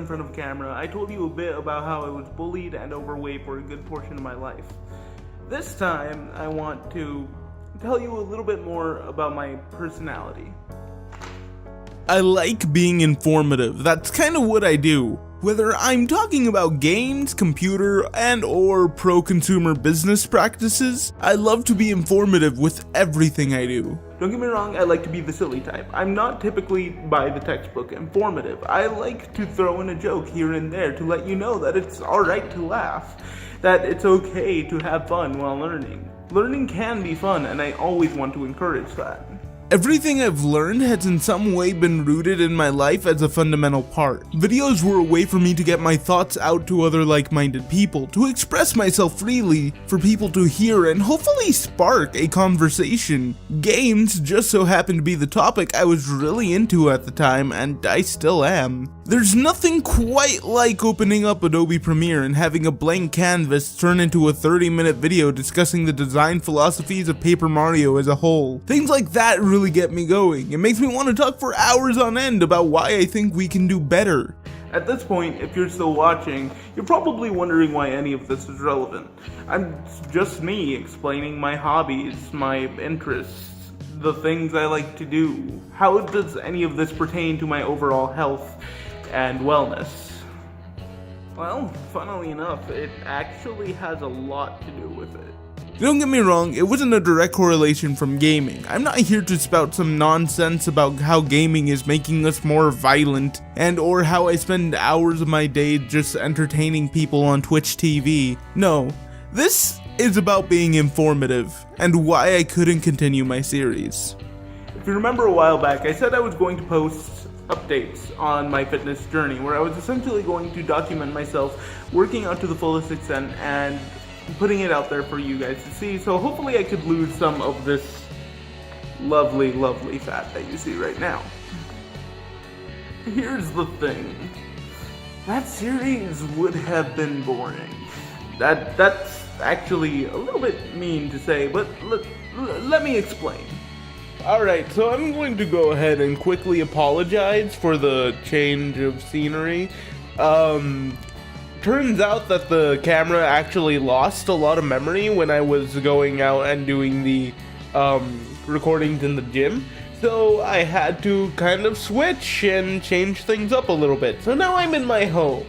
in front of a camera, I told you a bit about how I was bullied and overweight for a good portion of my life. This time, I want to tell you a little bit more about my personality. I like being informative. That's kind of what I do. Whether I'm talking about games, computer, and or pro-consumer business practices, I love to be informative with everything I do. Don't get me wrong, I like to be the silly type. I'm not typically by the textbook informative. I like to throw in a joke here and there to let you know that it's alright to laugh, that it's okay to have fun while learning. Learning can be fun, and I always want to encourage that. Everything I've learned has in some way been rooted in my life as a fundamental part. Videos were a way for me to get my thoughts out to other like-minded people, to express myself freely, for people to hear and hopefully spark a conversation. Games just so happened to be the topic I was really into at the time, and I still am. There's nothing quite like opening up Adobe Premiere and having a blank canvas turn into a 30-minute video discussing the design philosophies of Paper Mario as a whole. Things like that really get me going. It makes me want to talk for hours on end about why I think we can do better. At this point, if you're still watching, you're probably wondering why any of this is relevant. It's just me explaining my hobbies, my interests, the things I like to do. How does any of this pertain to my overall health and wellness? Well, funnily enough, it actually has a lot to do with it. Don't get me wrong, it wasn't a direct correlation from gaming. I'm not here to spout some nonsense about how gaming is making us more violent and or how I spend hours of my day just entertaining people on Twitch TV. No, this is about being informative and why I couldn't continue my series. If you remember a while back, I said I was going to post updates on my fitness journey where I was essentially going to document myself working out to the fullest extent and putting it out there for you guys to see, so hopefully I could lose some of this lovely, lovely fat that you see right now. Here's the thing. That series would have been boring. That's actually a little bit mean to say, but let me explain. Alright, so I'm going to go ahead and quickly apologize for the change of scenery. Turns out that the camera actually lost a lot of memory when I was going out and doing the recordings in the gym. So I had to kind of switch and change things up a little bit. So now I'm in my home.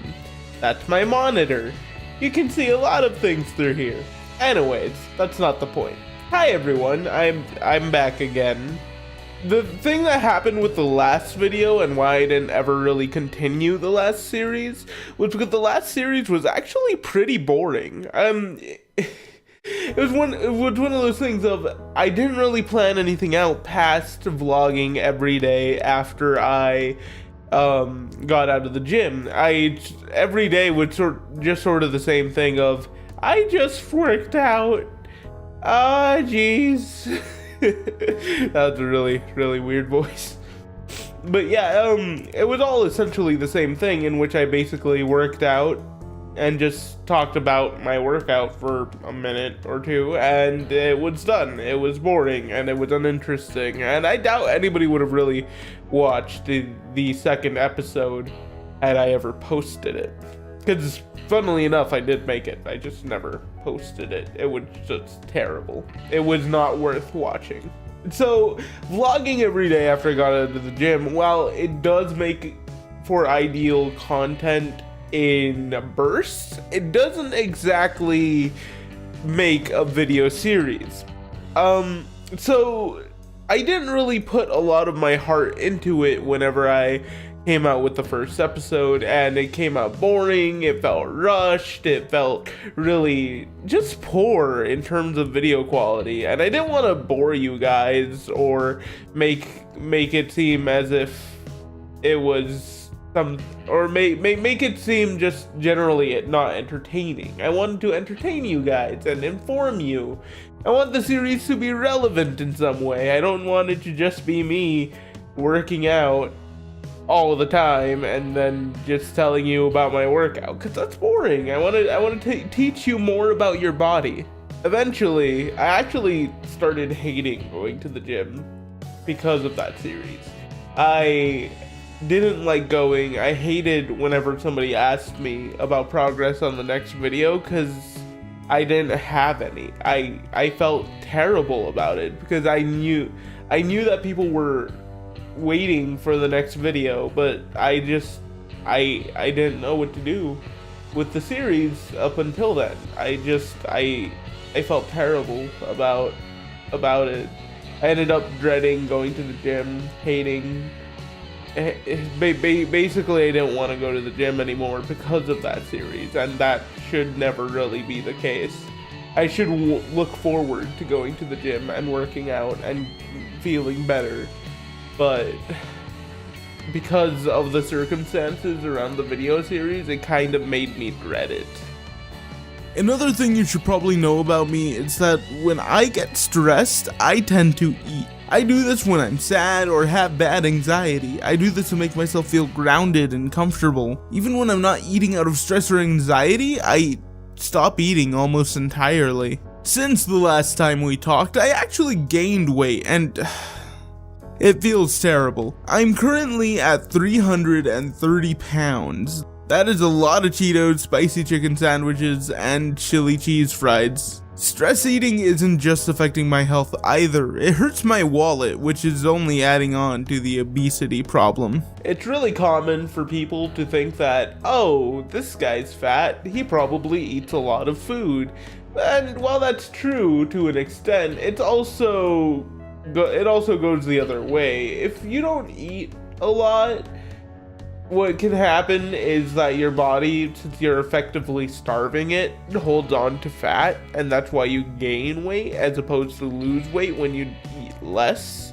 That's my monitor. You can see a lot of things through here. Anyways, that's not the point. Hi everyone, I'm back again. The thing that happened with the last video and why I didn't ever really continue the last series was because the last series was actually pretty boring. It was one of those things of I didn't really plan anything out past vlogging every day after I got out of the gym. Every day was sort of the same thing of I just worked out. Ah, jeez. That was a really, really weird voice. But yeah, it was all essentially the same thing in which I basically worked out and just talked about my workout for a minute or two, and it was done. It was boring, and it was uninteresting, and I doubt anybody would have really watched the second episode had I ever posted it. Because, funnily enough, I did make it. I just never posted it. It was just terrible. It was not worth watching. So, vlogging every day after I got out of the gym, while it does make for ideal content in bursts, it doesn't exactly make a video series. So, I didn't really put a lot of my heart into it whenever I came out with the first episode, and it came out boring, it felt rushed, it felt really just poor in terms of video quality, and I didn't want to bore you guys or make it seem as if it was make it seem just generally not entertaining. I wanted to entertain you guys and inform you. I want the series to be relevant in some way. I don't want it to just be me working out all the time and then just telling you about my workout, because that's boring. I want to teach you more about your body. Eventually, I actually started hating going to the gym because of that series. I didn't like going. I hated whenever somebody asked me about progress on the next video because I didn't have any. I felt terrible about it because I knew that people were waiting for the next video, but I didn't know what to do with the series up until then. I felt terrible about it. I ended up dreading going to the gym, hating. Basically, I didn't want to go to the gym anymore because of that series, and that should never really be the case. I should look forward to going to the gym and working out and feeling better, but because of the circumstances around the video series, it kind of made me dread it. Another thing you should probably know about me is that when I get stressed, I tend to eat. I do this when I'm sad or have bad anxiety. I do this to make myself feel grounded and comfortable. Even when I'm not eating out of stress or anxiety, I stop eating almost entirely. Since the last time we talked, I actually gained weight and it feels terrible. I'm currently at 330 pounds. That is a lot of Cheetos, spicy chicken sandwiches, and chili cheese fries. Stress eating isn't just affecting my health either. It hurts my wallet, which is only adding on to the obesity problem. It's really common for people to think that, oh, this guy's fat, he probably eats a lot of food. And while that's true to an extent, it also goes the other way. If you don't eat a lot, what can happen is that your body, since you're effectively starving it, holds on to fat, and that's why you gain weight as opposed to lose weight when you eat less.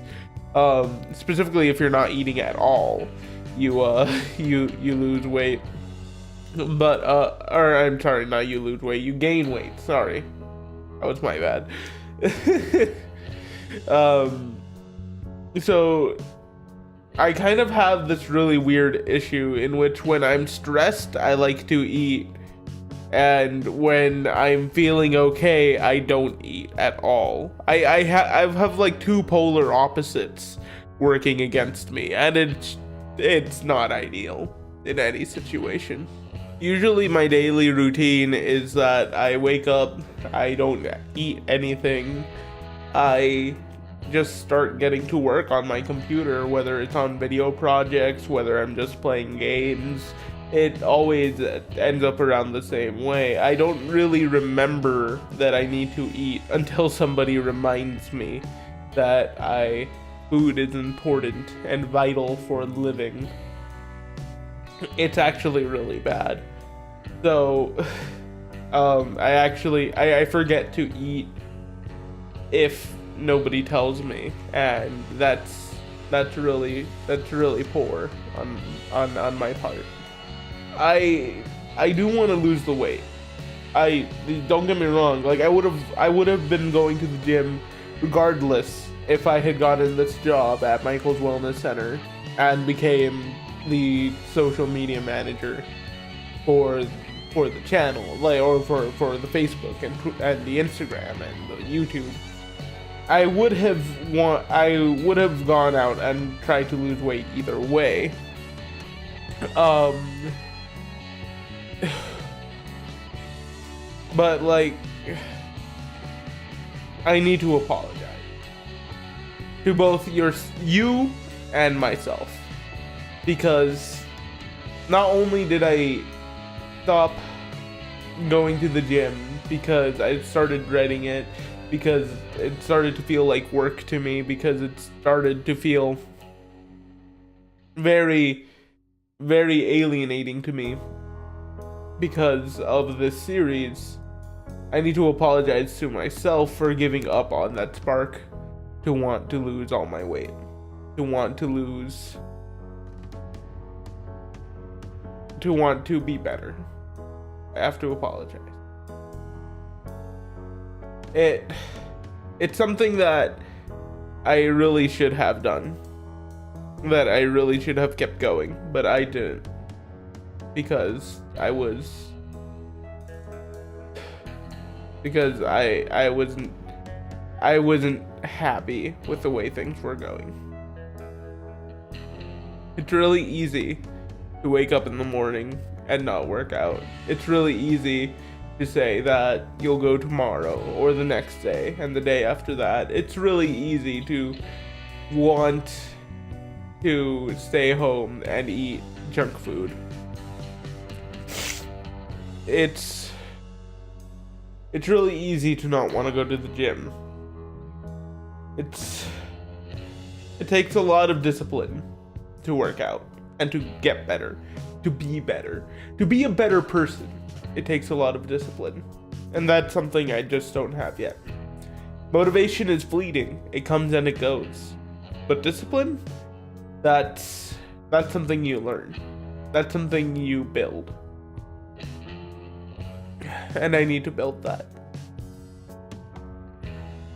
Specifically, if you're not eating at all, you lose weight. But or I'm sorry, not you lose weight, you gain weight. Sorry, that was my bad. So I kind of have this really weird issue in which when I'm stressed, I like to eat, and when I'm feeling okay, I don't eat at all. I have like two polar opposites working against me, and it's not ideal in any situation. Usually my daily routine is that I wake up, I don't eat anything, I just start getting to work on my computer, whether it's on video projects, whether I'm just playing games. It always ends up around the same way. I don't really remember that I need to eat until somebody reminds me that food is important and vital for living. It's actually really bad. So I forget to eat if nobody tells me, and that's really poor on my part. I do want to lose the weight. Don't get me wrong, like I would have been going to the gym regardless if I had gotten this job at Michael's Wellness Center and became the social media manager for the channel, like, or for the Facebook and the Instagram and the YouTube. I would have gone out and tried to lose weight either way. But like, I need to apologize to both you and myself, because not only did I stop going to the gym because I started dreading it, because it started to feel like work to me, because it started to feel very, very alienating to me because of this series. I need to apologize to myself for giving up on that spark to want to lose all my weight, to want to be better. I have to apologize. It's something that I really should have done, that I really should have kept going, but I didn't, because I wasn't happy with the way things were going. It's really easy to wake up in the morning and not work out. It's really easy to say that you'll go tomorrow or the next day and the day after that. It's really easy to want to stay home and eat junk food. It's really easy to not want to go to the gym. It takes a lot of discipline to work out and to get better, to be a better person. It takes a lot of discipline, and that's something I just don't have yet. Motivation is fleeting. It comes and it goes. But discipline, that's something you learn. That's something you build. And I need to build that.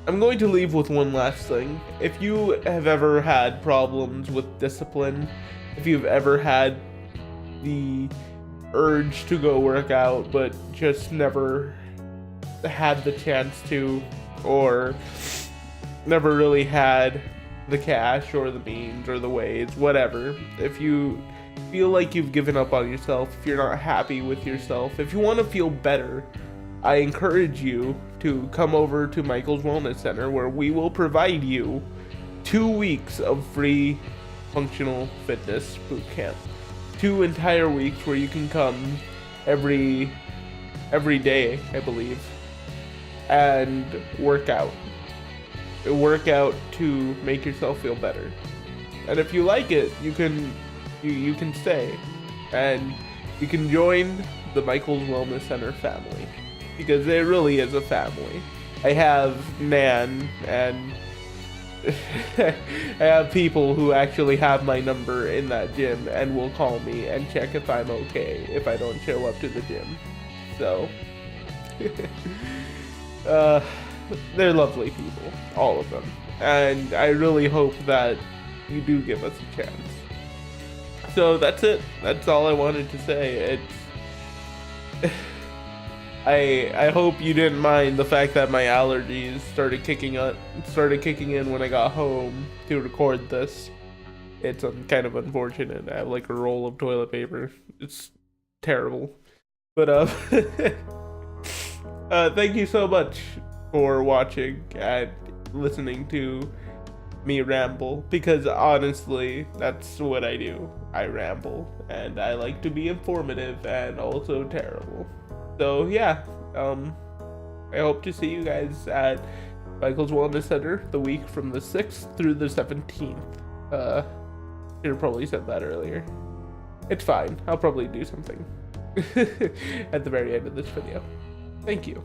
I'm going to leave with one last thing. If you have ever had problems with discipline, if you've ever had the urge to go work out but just never had the chance to, or never really had the cash or the means or the ways, whatever, if you feel like you've given up on yourself, if you're not happy with yourself, if you want to feel better, I encourage you to come over to Michael's Wellness Center, where we will provide you 2 weeks of free functional fitness boot camp. 2 entire weeks where you can come every day, I believe, and work out to make yourself feel better. And if you like it, you can stay and you can join the Michael's Wellness Center family, because it really is a family. I have Nan and I have people who actually have my number in that gym and will call me and check if I'm okay if I don't show up to the gym. So they're lovely people, all of them, and I really hope that you do give us a chance. So that's it. That's all I wanted to say. I hope you didn't mind the fact that my allergies started kicking in when I got home to record this. It's kind of unfortunate. I have like a roll of toilet paper. It's terrible. But thank you so much for watching and listening to me ramble, because honestly, that's what I do. I ramble, and I like to be informative and also terrible. So yeah, I hope to see you guys at Michael's Wellness Center the week from the 6th through the 17th. Should have probably said that earlier. It's fine. I'll probably do something at the very end of this video. Thank you.